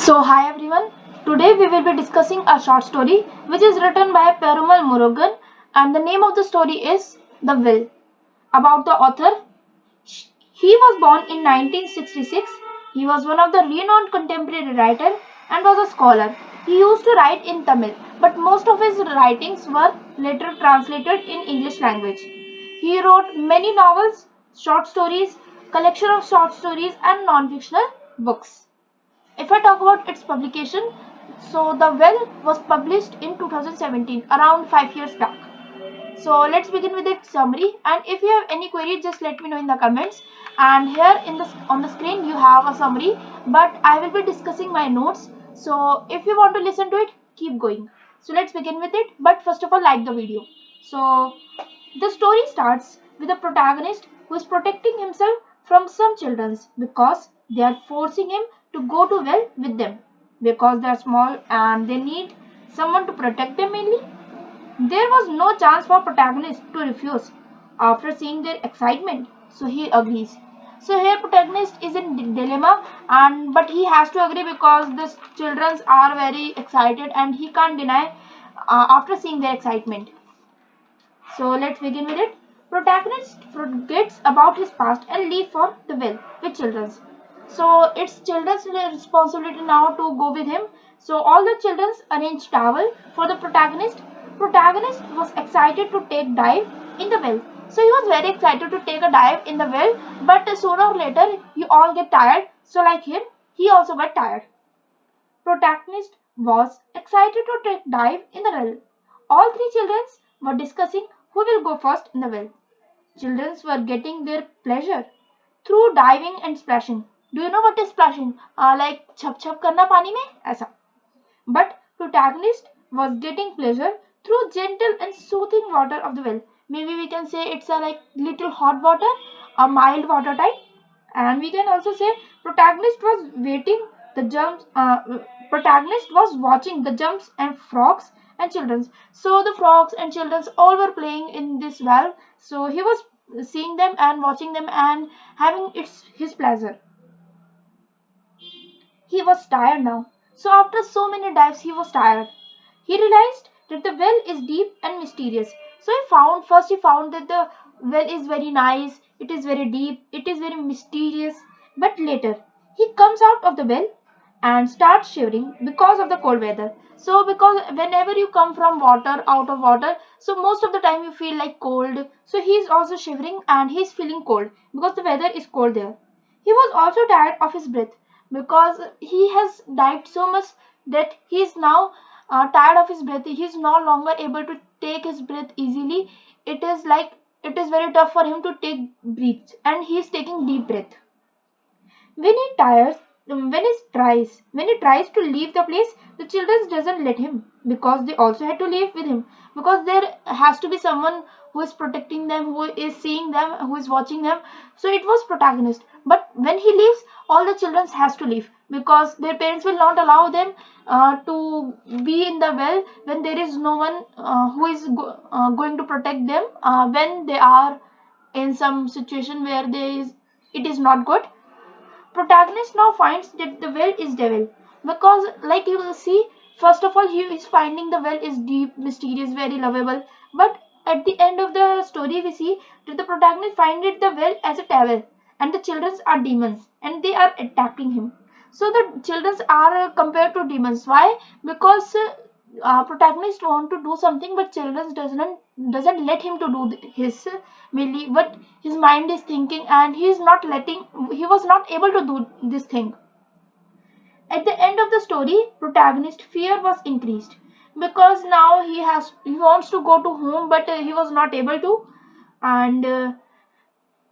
So hi everyone, today we will be discussing a short story which is written by Perumal Murugan and the name of the story is The Will. About the author, he was born in 1966. He was one of the renowned contemporary writer and was a scholar. He used to write in Tamil, but most of his writings were later translated in English language. He wrote many novels, short stories, collection of short stories and non-fictional books. If I talk about its publication, so The Well was published in 2017, around 5 years back. So let's begin with its summary, and if you have any query just let me know in the comments. And here on the screen you have a summary, but I will be discussing my notes. So if you want to listen to it, keep going. So let's begin with it, but first of all like the video. So the story starts with a protagonist who is protecting himself from some children because they are forcing him to go to well with them because they are small and they need someone to protect them mainly. There was no chance for protagonist to refuse after seeing their excitement, so he agrees. So here protagonist is in dilemma and but he has to agree because the children are very excited and he can't deny after seeing their excitement. So let's begin with it. Protagonist forgets about his past and leave for the well with children. So it's children's responsibility now to go with him. So all the children arrange towel for the protagonist. Protagonist was excited to take dive in the well. So he was very excited to take a dive in the well, but sooner or later you all get tired. So like him, he also got tired. Protagonist was excited to take dive in the well. All three children were discussing who will go first in the well. Children were getting their pleasure through diving and splashing. Do you know what is splashing? Like chap chap karna pani mein? ऐसा. But protagonist was getting pleasure through gentle and soothing water of the well. Maybe we can say it's a like little hot water, a mild water type. And we can also say protagonist was waiting the jumps. Protagonist was watching the jumps and frogs and children. So the frogs and children all were playing in this well. So he was seeing them and watching them and having his pleasure. He was tired now. So after so many dives, he was tired. He realized that the well is deep and mysterious. So he found that the well is very nice, it is very deep, it is very mysterious. But later, he comes out of the well and starts shivering because of the cold weather. So because whenever you come from water, out of water, so most of the time you feel like cold. So he is also shivering and he is feeling cold because the weather is cold there. He was also tired of his breath because he has dived so much that he is now tired of his breath. He is no longer able to take his breath easily. It is like it is very tough for him to take breaths and he is taking deep breath. When he tires, when he tries to leave the place, the children doesn't let him because they also had to leave with him because there has to be someone who is protecting them, who is seeing them, who is watching them. So it was protagonist. But when he leaves, all the children has to leave because their parents will not allow them to be in the well when there is no one who is going to protect them when they are in some situation where it is not good. Protagonist now finds that the well is devil because like you will see, first of all he is finding the well is deep, mysterious, very lovable, but at the end of the story we see that the protagonist finds the well as a devil and the children are demons and they are attacking him. So the children are compared to demons. Why? Because protagonist want to do something but children doesn't let him to do his mainly what his mind is thinking and he is not letting, he was not able to do this thing. At the end of the story, protagonist fear was increased because now he wants to go to home but he was not able to, and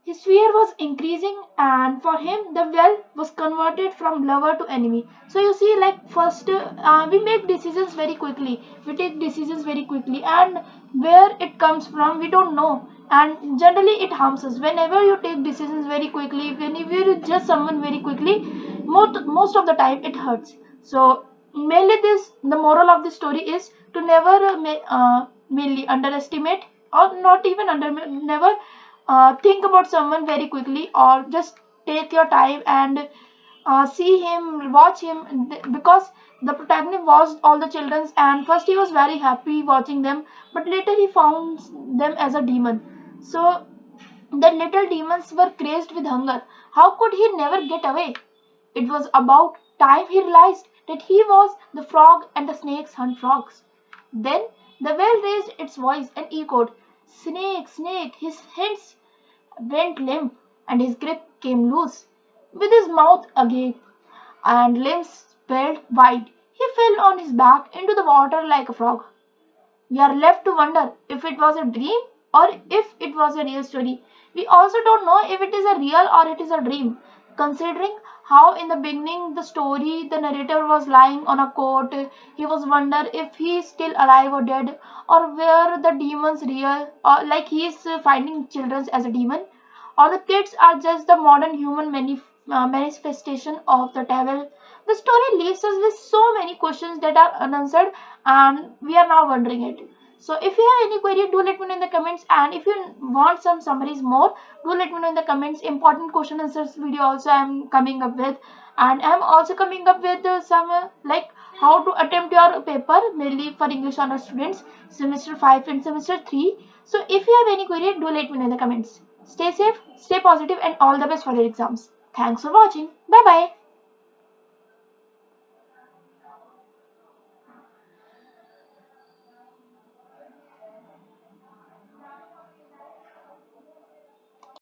his fear was increasing, and for him, the well was converted from lover to enemy. So you see, like first, we make decisions very quickly. We take decisions very quickly, and where it comes from, we don't know. And generally, it harms us. Whenever you take decisions very quickly, whenever you judge someone very quickly, most of the time it hurts. So mainly, the moral of the story is to never mainly underestimate or not even never think about someone very quickly or just take your time and see him, watch him, because the protagonist watched all the children, and first he was very happy watching them, but later he found them as a demon. So the little demons were crazed with hunger. How could he never get away? It was about time he realized that he was the frog and the snakes hunt frogs. Then the whale raised its voice and echoed, "Snake, snake!" His hands went limp and his grip came loose. With his mouth agape and limbs spread wide, he fell on his back into the water like a frog. We are left to wonder if it was a dream or if it was a real story. We also don't know if it is a real or it is a dream, considering how in the beginning the story the narrator was lying on a cot. He was wonder if he is still alive or dead, or where the demons real, or like he is finding children as a demon, or the kids are just the modern human manifestation of the devil. The story leaves us with so many questions that are unanswered, and we are now wondering it. So if you have any query, do let me know in the comments, and if you want some summaries more, do let me know in the comments. Important question answers video also I am coming up with, and I am also coming up with some like how to attempt your paper mainly for English honor students semester 5 and semester 3. So if you have any query, do let me know in the comments. Stay safe, stay positive, and all the best for your exams. Thanks for watching. Bye bye.